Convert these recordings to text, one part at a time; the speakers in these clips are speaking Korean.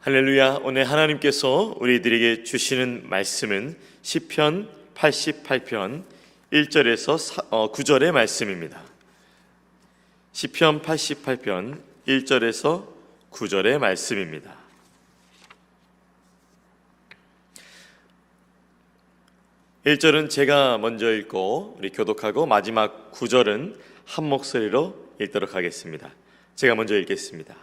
할렐루야. 오늘 하나님께서 우리들에게 주시는 말씀은 시편 88편 1절에서 9절의 말씀입니다. 시편 88편 1절에서 9절의 말씀입니다. (1절은) 제가 먼저 읽고 우리 교독하고 마지막 (9절은) 한 목소리로 읽도록 하겠습니다. 제가 먼저 읽겠습니다.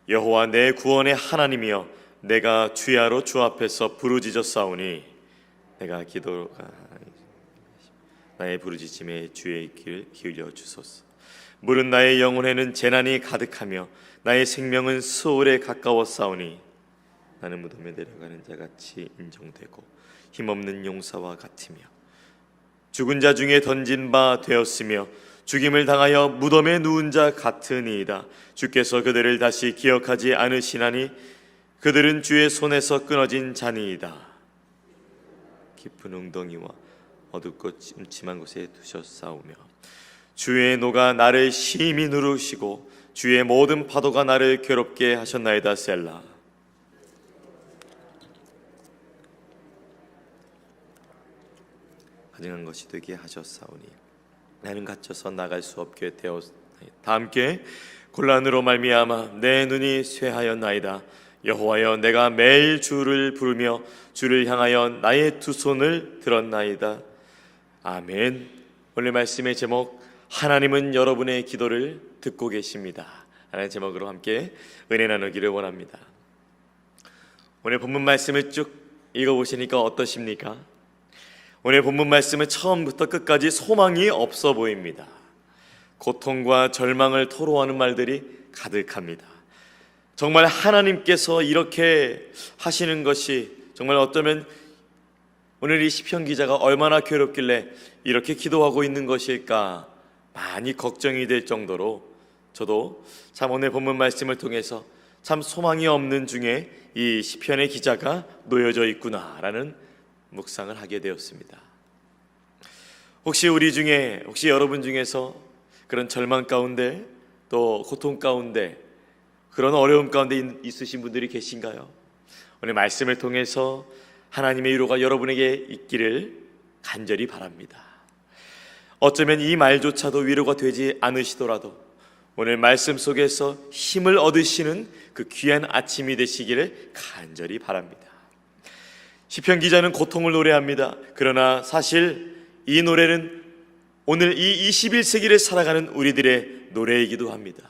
여호와 내 구원의 하나님이여, 내가 주야로 주 앞에서 부르짖었사오니 내가 기도가 나의 부르짖음에 주의 귀를 기울여 주소서. 물은 나의 영혼에는 재난이 가득하며 나의 생명은 수월에 가까웠사오니 나는 무덤에 내려가는 자같이 인정되고 힘없는 용사와 같으며 죽은 자 중에 던진 바 되었으며 죽임을 당하여 무덤에 누운 자 같으니이다. 주께서 그들을 다시 기억하지 않으시나니 그들은 주의 손에서 끊어진 자니이다. 깊은 웅덩이와 어둡고 침침한 곳에 두셨사오며 주의 노가 나를 심히 누르시고 주의 모든 파도가 나를 괴롭게 하셨나이다. 셀라. 가증한 것이 되게 하셨사오니 나는 갇혀서 나갈 수 없게 되었나이다. 다 함께 곤란으로 말미암아 내 눈이 쇠하였나이다. 여호와여, 내가 매일 주를 부르며 주를 향하여 나의 두 손을 들었나이다. 아멘. 오늘 말씀의 제목, 하나님은 여러분의 기도를 듣고 계십니다. 하나의 제목으로 함께 은혜 나누기를 원합니다. 오늘 본문 말씀을 쭉 읽어보시니까 어떠십니까? 오늘 본문 말씀은 처음부터 끝까지 소망이 없어 보입니다. 고통과 절망을 토로하는 말들이 가득합니다. 정말 하나님께서 이렇게 하시는 것이 정말 어쩌면 오늘 이 시편 기자가 얼마나 괴롭길래 이렇게 기도하고 있는 것일까 많이 걱정이 될 정도로 저도 참 오늘 본문 말씀을 통해서 참 소망이 없는 중에 이 시편의 기자가 놓여져 있구나라는 묵상을 하게 되었습니다. 혹시 우리 중에, 혹시 여러분 중에서 그런 절망 가운데 또 고통 가운데 그런 어려움 가운데 있으신 분들이 계신가요? 오늘 말씀을 통해서 하나님의 위로가 여러분에게 있기를 간절히 바랍니다. 어쩌면 이 말조차도 위로가 되지 않으시더라도 오늘 말씀 속에서 힘을 얻으시는 그 귀한 아침이 되시기를 간절히 바랍니다. 시편 기자는 고통을 노래합니다. 그러나 사실 이 노래는 오늘 이 21세기를 살아가는 우리들의 노래이기도 합니다.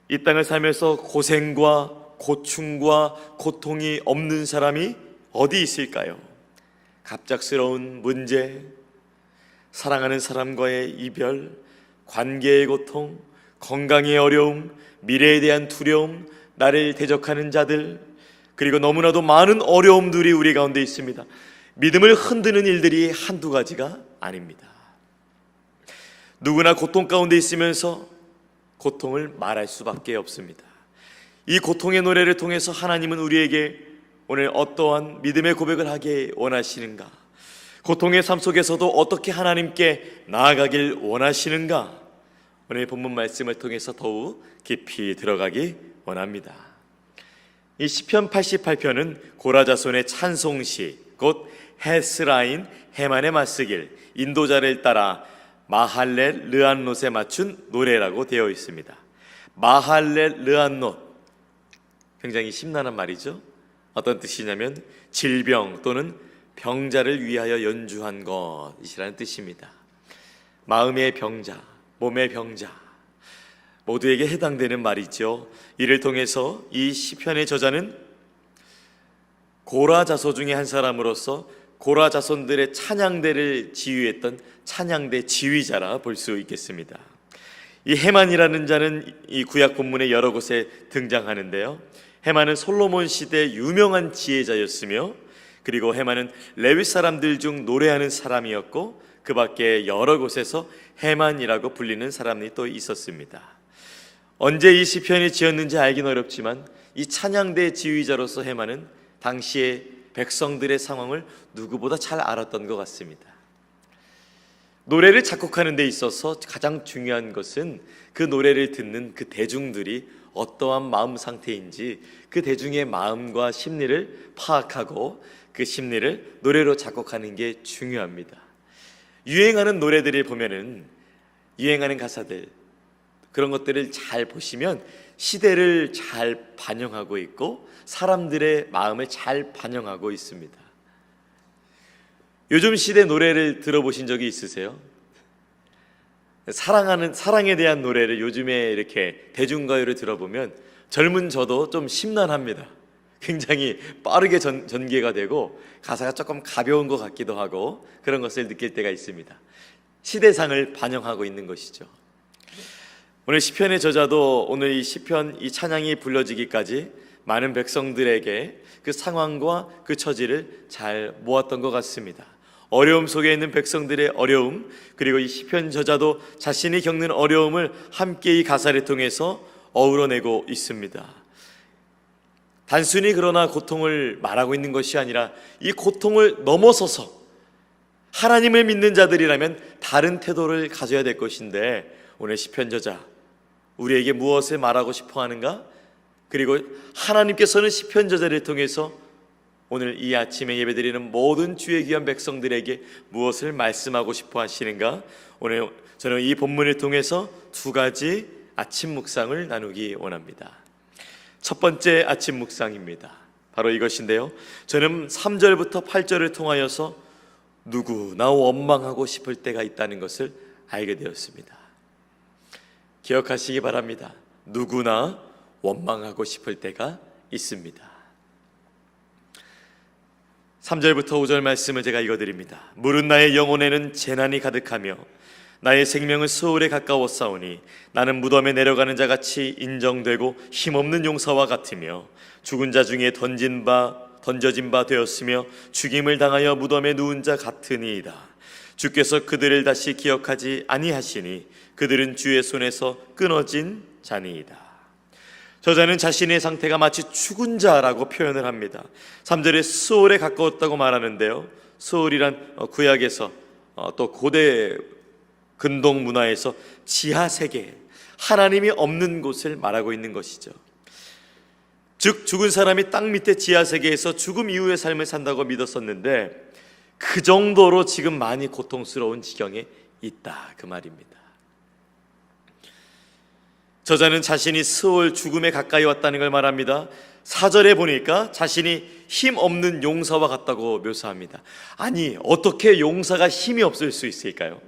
이 땅을 살면서 고생과 고충과 고통이 없는 사람이 어디 있을까요? 갑작스러운 문제, 사랑하는 사람과의 이별, 관계의 고통, 건강의 어려움, 미래에 대한 두려움, 나를 대적하는 자들, 그리고 너무나도 많은 어려움들이 우리 가운데 있습니다. 믿음을 흔드는 일들이 한두 가지가 아닙니다. 누구나 고통 가운데 있으면서 고통을 말할 수밖에 없습니다. 이 고통의 노래를 통해서 하나님은 우리에게 오늘 어떠한 믿음의 고백을 하게 원하시는가? 고통의 삶 속에서도 어떻게 하나님께 나아가길 원하시는가? 오늘 본문 말씀을 통해서 더욱 깊이 들어가기 원합니다. 이 시편 88편은 고라 자손의 찬송시, 곧 헤스라인 헤만의 맞쓰길, 인도자를 따라 마할렐 르안롯에 맞춘 노래라고 되어 있습니다. 마할렐 르안롯, 굉장히 심란한 말이죠. 어떤 뜻이냐면 질병 또는 병자를 위하여 연주한 것이라는 뜻입니다. 마음의 병자, 몸의 병자 모두에게 해당되는 말이죠. 이를 통해서 이 시편의 저자는 고라 자손 중에 한 사람으로서 고라 자손들의 찬양대를 지휘했던 찬양대 지휘자라 볼 수 있겠습니다. 이 헤만이라는 자는 이 구약 본문의 여러 곳에 등장하는데요. 헤만은 솔로몬 시대 유명한 지혜자였으며, 그리고 헤만은 레위 사람들 중 노래하는 사람이었고, 그 밖에 여러 곳에서 헤만이라고 불리는 사람이 또 있었습니다. 언제 이 시편이 지었는지 알긴 어렵지만 이 찬양대 지휘자로서 헤만은 당시의 백성들의 상황을 누구보다 잘 알았던 것 같습니다. 노래를 작곡하는 데 있어서 가장 중요한 것은 그 노래를 듣는 그 대중들이 어떠한 마음 상태인지 그 대중의 마음과 심리를 파악하고 그 심리를 노래로 작곡하는 게 중요합니다. 유행하는 노래들을 보면은 유행하는 가사들, 그런 것들을 잘 보시면 시대를 잘 반영하고 있고 사람들의 마음을 잘 반영하고 있습니다. 요즘 시대 노래를 들어보신 적이 있으세요? 사랑에 대한 노래를 요즘에 이렇게 대중가요를 들어보면 젊은 저도 좀 심란합니다. 굉장히 빠르게 전개가 되고 가사가 조금 가벼운 것 같기도 하고 그런 것을 느낄 때가 있습니다. 시대상을 반영하고 있는 것이죠. 오늘 시편의 저자도 오늘 이 시편, 이 찬양이 불러지기까지 많은 백성들에게 그 상황과 그 처지를 잘 모았던 것 같습니다. 어려움 속에 있는 백성들의 어려움, 그리고 이 시편 저자도 자신이 겪는 어려움을 함께 이 가사를 통해서 어우러내고 있습니다. 단순히 그러나 고통을 말하고 있는 것이 아니라 이 고통을 넘어서서 하나님을 믿는 자들이라면 다른 태도를 가져야 될 것인데, 오늘 시편 저자 우리에게 무엇을 말하고 싶어 하는가? 그리고 하나님께서는 시편 저자를 통해서 오늘 이 아침에 예배드리는 모든 주의 귀한 백성들에게 무엇을 말씀하고 싶어 하시는가? 오늘 저는 이 본문을 통해서 두 가지 아침 묵상을 나누기 원합니다. 첫 번째 아침 묵상입니다. 바로 이것인데요, 저는 3절부터 8절을 통하여서 누구나 원망하고 싶을 때가 있다는 것을 알게 되었습니다. 기억하시기 바랍니다. 누구나 원망하고 싶을 때가 있습니다. 3절부터 5절 말씀을 제가 읽어드립니다. 물은 나의 영혼에는 재난이 가득하며 나의 생명은 수월에 가까웠사오니 나는 무덤에 내려가는 자같이 인정되고 힘없는 용사와 같으며 죽은 자 중에 던져진 바 되었으며 죽임을 당하여 무덤에 누운 자 같으니이다. 주께서 그들을 다시 기억하지 아니하시니 그들은 주의 손에서 끊어진 자니이다. 저자는 자신의 상태가 마치 죽은 자라고 표현을 합니다. 3절에 수월에 가까웠다고 말하는데요, 수월이란 구약에서 또 고대 근동 문화에서 지하세계, 하나님이 없는 곳을 말하고 있는 것이죠. 즉 죽은 사람이 땅 밑에 지하세계에서 죽음 이후의 삶을 산다고 믿었었는데 그 정도로 지금 많이 고통스러운 지경에 있다, 그 말입니다. 저자는 자신이 스올 죽음에 가까이 왔다는 걸 말합니다. 4절에 보니까 자신이 힘없는 용사와 같다고 묘사합니다. 아니, 어떻게 용사가 힘이 없을 수 있을까요?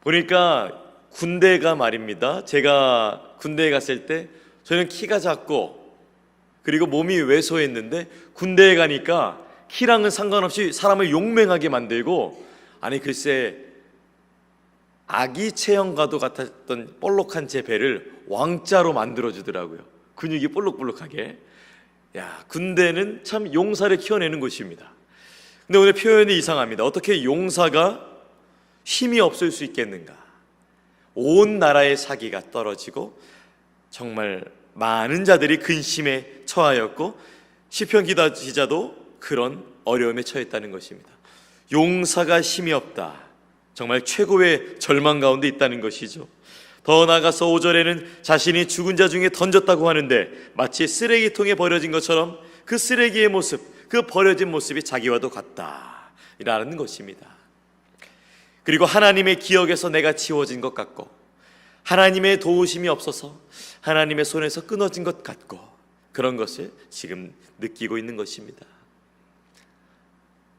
보니까 군대가 말입니다. 제가 군대에 갔을 때 저는 키가 작고 그리고 몸이 왜소했는데 군대에 가니까 키랑은 상관없이 사람을 용맹하게 만들고, 아니 글쎄 아기 체형과도 같았던 볼록한 제 배를 왕자로 만들어주더라고요. 근육이 볼록볼록하게. 야, 군대는 참 용사를 키워내는 곳입니다. 근데 오늘 표현이 이상합니다. 어떻게 용사가 힘이 없을 수 있겠는가? 온 나라의 사기가 떨어지고 정말 많은 자들이 근심에 처하였고 시편 기자도 그런 어려움에 처했다는 것입니다. 용사가 힘이 없다, 정말 최고의 절망 가운데 있다는 것이죠. 더 나아가서 5절에는 자신이 죽은 자 중에 던졌다고 하는데 마치 쓰레기통에 버려진 것처럼 그 쓰레기의 모습, 그 버려진 모습이 자기와도 같다라는 것입니다. 그리고 하나님의 기억에서 내가 지워진 것 같고 하나님의 도우심이 없어서 하나님의 손에서 끊어진 것 같고 그런 것을 지금 느끼고 있는 것입니다.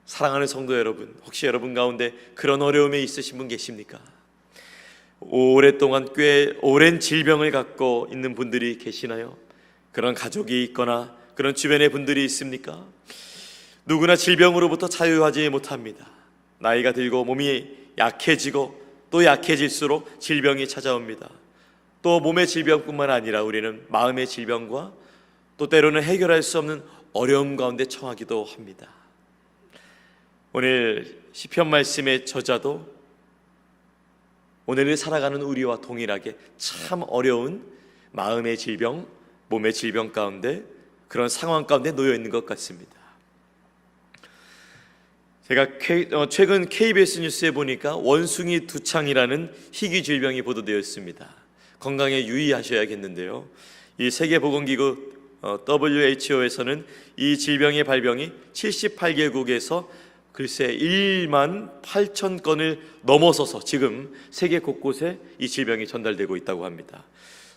사랑하는 성도 여러분, 혹시 여러분 가운데 그런 어려움에 있으신 분 계십니까? 오랫동안 꽤 오랜 질병을 갖고 있는 분들이 계시나요? 그런 가족이 있거나 그런 주변의 분들이 있습니까? 누구나 질병으로부터 자유하지 못합니다. 나이가 들고 몸이 약해지고 또 약해질수록 질병이 찾아옵니다. 또 몸의 질병뿐만 아니라 우리는 마음의 질병과 또 때로는 해결할 수 없는 어려움 가운데 처하기도 합니다. 오늘 시편 말씀의 저자도 오늘을 살아가는 우리와 동일하게 참 어려운 마음의 질병, 몸의 질병 가운데 그런 상황 가운데 놓여 있는 것 같습니다. 제가 최근 KBS 뉴스에 보니까 원숭이 두창이라는 희귀 질병이 보도되었습니다. 건강에 유의하셔야겠는데요. 이 세계보건기구 WHO에서는 이 질병의 발병이 78개국에서 글쎄 1만 8천 건을 넘어서서 지금 세계 곳곳에 이 질병이 전달되고 있다고 합니다.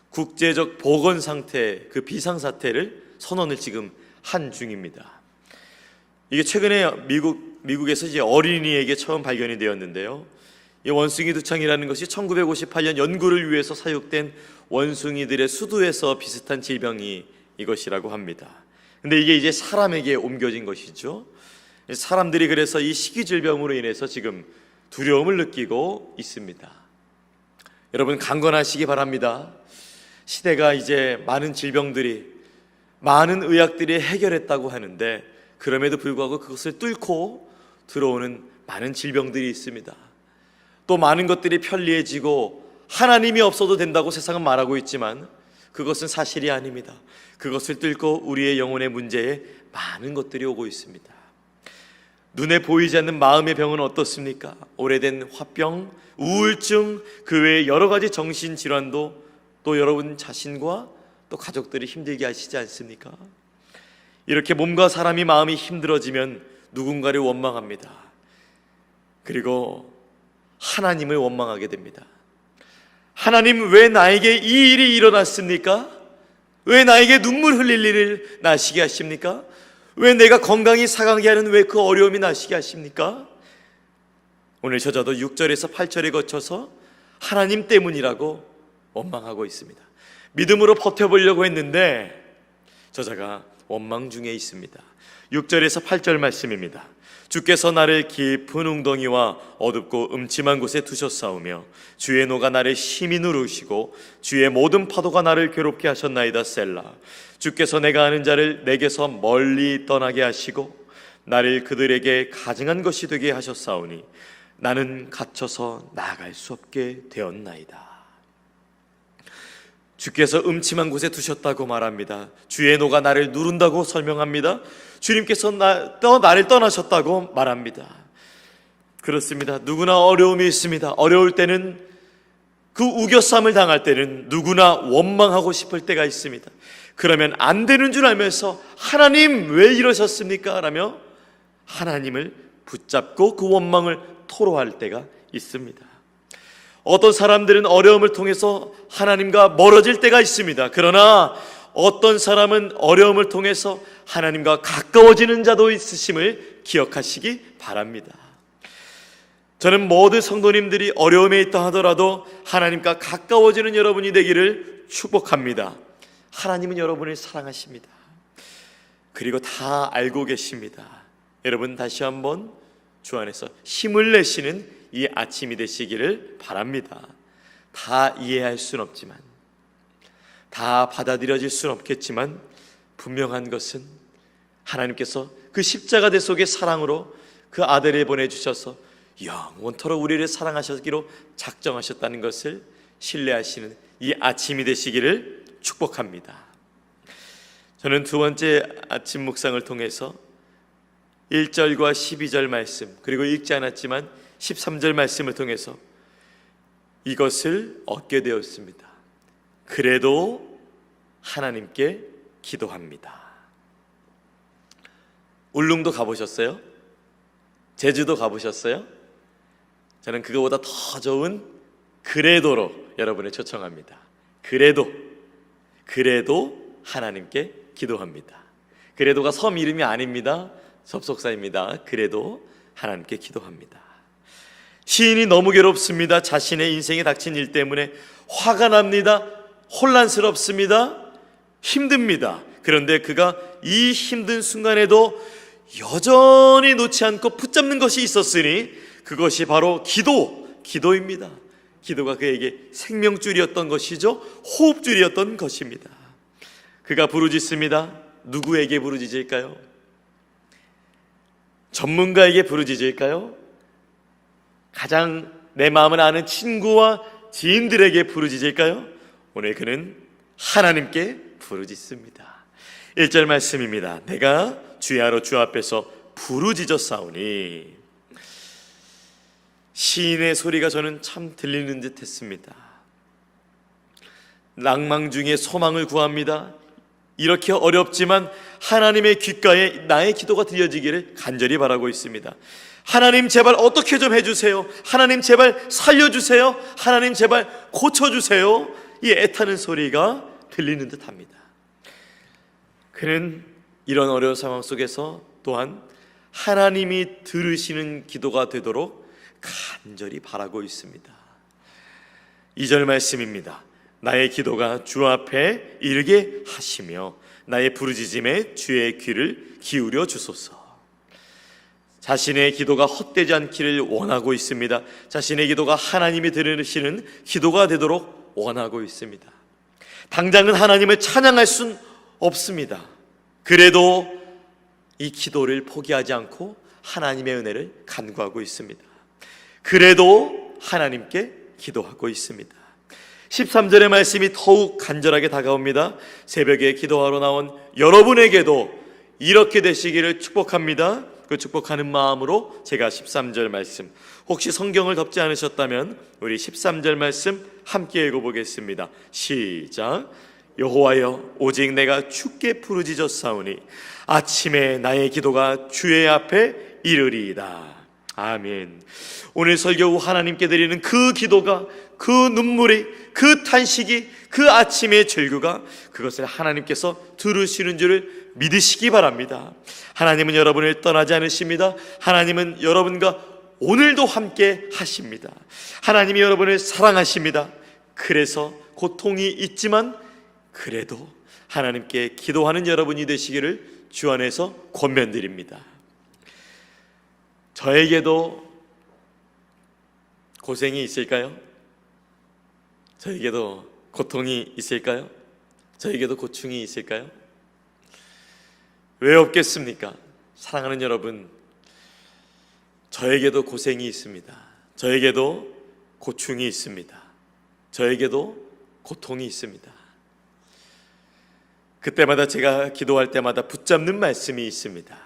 국제적 보건 상태, 그 비상사태를 선언을 지금 한 중입니다. 이게 최근에 미국에서 이제 어린이에게 처음 발견이 되었는데요. 이 원숭이 두창이라는 것이 1958년 연구를 위해서 사육된 원숭이들의 수두에서 비슷한 질병이 이것이라고 합니다. 근데 이게 이제 사람에게 옮겨진 것이죠. 사람들이 그래서 이 식이질병으로 인해서 지금 두려움을 느끼고 있습니다. 여러분, 강건하시기 바랍니다. 시대가 이제 많은 질병들이, 많은 의학들이 해결했다고 하는데 그럼에도 불구하고 그것을 뚫고 들어오는 많은 질병들이 있습니다. 또 많은 것들이 편리해지고 하나님이 없어도 된다고 세상은 말하고 있지만 그것은 사실이 아닙니다. 그것을 뚫고 우리의 영혼의 문제에 많은 것들이 오고 있습니다. 눈에 보이지 않는 마음의 병은 어떻습니까? 오래된 화병, 우울증, 그 외에 여러 가지 정신질환도 또 여러분 자신과 또 가족들이 힘들게 하시지 않습니까? 이렇게 몸과 사람이 마음이 힘들어지면 누군가를 원망합니다. 그리고 하나님을 원망하게 됩니다. 하나님, 왜 나에게 이 일이 일어났습니까? 왜 나에게 눈물 흘릴 일을 나시게 하십니까? 왜 내가 건강이 상하게 하는 왜 그 어려움이 나시게 하십니까? 오늘 저자도 6절에서 8절에 거쳐서 하나님 때문이라고 원망하고 있습니다. 믿음으로 버텨보려고 했는데 저자가 원망 중에 있습니다. 6절에서 8절 말씀입니다. 주께서 나를 깊은 웅덩이와 어둡고 음침한 곳에 두셨사오며 주의 노가 나를 심히 누르시고 주의 모든 파도가 나를 괴롭게 하셨나이다. 셀라. 주께서 내가 아는 자를 내게서 멀리 떠나게 하시고 나를 그들에게 가증한 것이 되게 하셨사오니 나는 갇혀서 나아갈 수 없게 되었나이다. 주께서 음침한 곳에 두셨다고 말합니다. 주의 노가 나를 누른다고 설명합니다. 주님께서 나를 떠나셨다고 말합니다. 그렇습니다. 누구나 어려움이 있습니다. 어려울 때는, 그 우겨쌈을 당할 때는 누구나 원망하고 싶을 때가 있습니다. 그러면 안 되는 줄 알면서 하나님 왜 이러셨습니까? 라며 하나님을 붙잡고 그 원망을 토로할 때가 있습니다. 어떤 사람들은 어려움을 통해서 하나님과 멀어질 때가 있습니다. 그러나 어떤 사람은 어려움을 통해서 하나님과 가까워지는 자도 있으심을 기억하시기 바랍니다. 저는 모든 성도님들이 어려움에 있다 하더라도 하나님과 가까워지는 여러분이 되기를 축복합니다. 하나님은 여러분을 사랑하십니다. 그리고 다 알고 계십니다. 여러분, 다시 한번 주 안에서 힘을 내시는 이 아침이 되시기를 바랍니다. 다 이해할 수는 없지만, 다 받아들여질 수는 없겠지만 분명한 것은 하나님께서 그 십자가대 속의 사랑으로 그 아들을 보내주셔서 영원토록 우리를 사랑하시기로 작정하셨다는 것을 신뢰하시는 이 아침이 되시기를 축복합니다. 저는 두 번째 아침 묵상을 통해서 1절과 12절 말씀, 그리고 읽지 않았지만 13절 말씀을 통해서 이것을 얻게 되었습니다. 그래도 하나님께 기도합니다. 울릉도 가보셨어요? 제주도 가보셨어요? 저는 그거보다 더 좋은 그래도로 여러분을 초청합니다. 그래도 하나님께 기도합니다. 그래도가 섬 이름이 아닙니다. 접속사입니다. 그래도 하나님께 기도합니다. 시인이 너무 괴롭습니다. 자신의 인생에 닥친 일 때문에 화가 납니다. 혼란스럽습니다. 힘듭니다. 그런데 그가 이 힘든 순간에도 여전히 놓지 않고 붙잡는 것이 있었으니 그것이 바로 기도입니다. 기도가 그에게 생명줄이었던 것이죠. 호흡줄이었던 것입니다. 그가 부르짖습니다. 누구에게 부르짖을까요? 전문가에게 부르짖을까요? 가장 내 마음을 아는 친구와 지인들에게 부르짖을까요? 오늘 그는 하나님께 부르짖습니다. 1절 말씀입니다. 내가 주야로 주 앞에서 부르짖었사오니. 시인의 소리가 저는 참 들리는 듯 했습니다. 낭망 중에 소망을 구합니다. 이렇게 어렵지만 하나님의 귓가에 나의 기도가 들려지기를 간절히 바라고 있습니다. 하나님 제발 어떻게 좀 해주세요. 하나님 제발 살려주세요. 하나님 제발 고쳐주세요. 이 애타는 소리가 들리는 듯합니다. 그는 이런 어려운 상황 속에서 또한 하나님이 들으시는 기도가 되도록 간절히 바라고 있습니다. 2절 말씀입니다. 나의 기도가 주 앞에 이르게 하시며 나의 부르짖음에 주의 귀를 기울여 주소서. 자신의 기도가 헛되지 않기를 원하고 있습니다. 자신의 기도가 하나님이 들으시는 기도가 되도록 원하고 있습니다. 당장은 하나님을 찬양할 순 없습니다. 그래도 이 기도를 포기하지 않고 하나님의 은혜를 간구하고 있습니다. 그래도 하나님께 기도하고 있습니다. 13절의 말씀이 더욱 간절하게 다가옵니다. 새벽에 기도하러 나온 여러분에게도 이렇게 되시기를 축복합니다. 그 축복하는 마음으로 제가 13절 말씀, 혹시 성경을 덮지 않으셨다면 우리 13절 말씀 함께 읽어보겠습니다. 시작. 여호와여, 오직 내가 주께 부르짖었사오니 아침에 나의 기도가 주의 앞에 이르리이다. 아멘. 오늘 설교 후 하나님께 드리는 그 기도가, 그 눈물이, 그 탄식이, 그 아침의 절규가, 그것을 하나님께서 들으시는 줄을 믿으시기 바랍니다. 하나님은 여러분을 떠나지 않으십니다. 하나님은 여러분과 오늘도 함께 하십니다. 하나님이 여러분을 사랑하십니다. 그래서 고통이 있지만 그래도 하나님께 기도하는 여러분이 되시기를 주 안에서 권면드립니다. 저에게도 고생이 있을까요? 저에게도 고통이 있을까요? 저에게도 고충이 있을까요? 왜 없겠습니까? 사랑하는 여러분, 저에게도 고생이 있습니다. 저에게도 고충이 있습니다. 저에게도 고통이 있습니다. 그때마다 제가 기도할 때마다 붙잡는 말씀이 있습니다.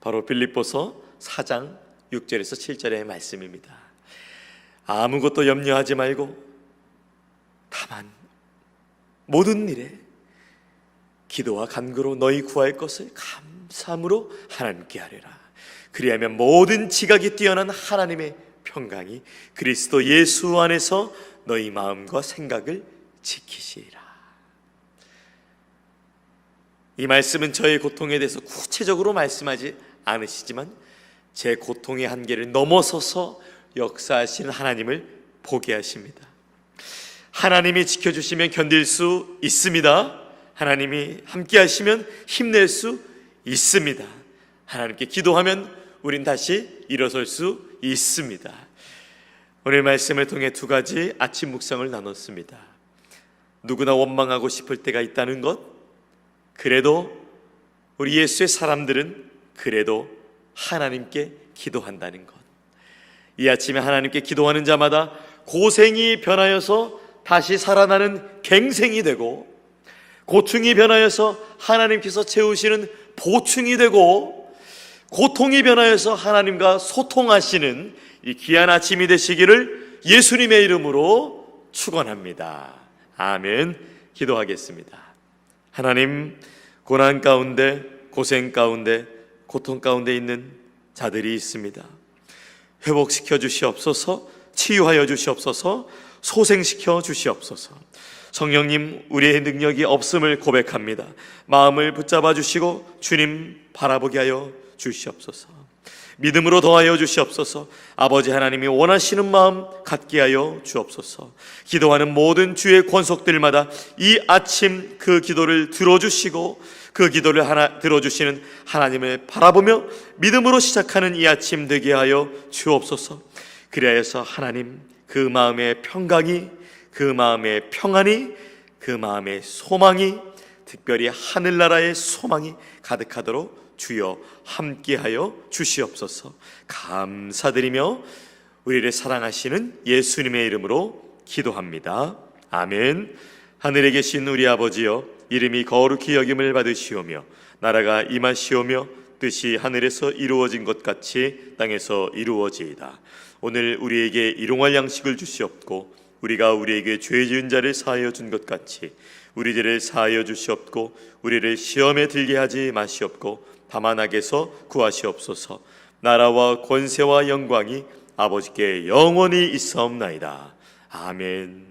바로 빌립보서 4장 6절에서 7절의 말씀입니다. 아무것도 염려하지 말고 다만 모든 일에 기도와 간구로 너희 구할 것을 감사함으로 하나님께 하리라. 그리하면 모든 지각이 뛰어난 하나님의 평강이 그리스도 예수 안에서 너희 마음과 생각을 지키시리라. 이 말씀은 저의 고통에 대해서 구체적으로 말씀하지 않으시지만 제 고통의 한계를 넘어서서 역사하시는 하나님을 보게 하십니다. 하나님이 지켜주시면 견딜 수 있습니다. 하나님이 함께 하시면 힘낼 수 있습니다. 하나님께 기도하면 우린 다시 일어설 수 있습니다. 오늘 말씀을 통해 두 가지 아침 묵상을 나눴습니다. 누구나 원망하고 싶을 때가 있다는 것, 그래도 우리 예수의 사람들은 그래도 하나님께 기도한다는 것. 이 아침에 하나님께 기도하는 자마다 고생이 변하여서 다시 살아나는 갱생이 되고, 고충이 변하여서 하나님께서 채우시는 보충이 되고, 고통이 변하여서 하나님과 소통하시는 이 귀한 아침이 되시기를 예수님의 이름으로 축원합니다. 아멘. 기도하겠습니다. 하나님, 고난 가운데, 고생 가운데, 고통 가운데 있는 자들이 있습니다. 회복시켜 주시옵소서, 치유하여 주시옵소서, 소생시켜 주시옵소서. 성령님, 우리의 능력이 없음을 고백합니다. 마음을 붙잡아 주시고 주님 바라보게 하여 주시옵소서. 믿음으로 더하여 주시옵소서. 아버지 하나님이 원하시는 마음 갖게 하여 주옵소서. 기도하는 모든 주의 권속들마다 이 아침 그 기도를 들어주시고 그 기도를 들어주시는 하나님을 바라보며 믿음으로 시작하는 이 아침 되게 하여 주옵소서. 그리하여서 하나님, 그 마음의 평강이, 그 마음의 평안이, 그 마음의 소망이, 특별히 하늘나라의 소망이 가득하도록 주여 함께하여 주시옵소서. 감사드리며 우리를 사랑하시는 예수님의 이름으로 기도합니다. 아멘. 하늘에 계신 우리 아버지여, 이름이 거룩히 여김을 받으시오며 나라가 임하시오며 뜻이 하늘에서 이루어진 것 같이 땅에서 이루어지이다. 오늘 우리에게 일용할 양식을 주시옵고 우리가 우리에게 죄 지은 자를 사하여 준 것 같이 우리들을 사하여 주시옵고 우리를 시험에 들게 하지 마시옵고 다만 악에서 구하시옵소서. 나라와 권세와 영광이 아버지께 영원히 있사옵나이다. 아멘.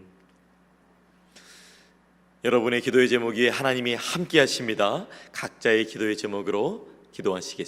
여러분의 기도의 제목이 하나님이 함께 하십니다. 각자의 기도의 제목으로 기도하시겠습니다.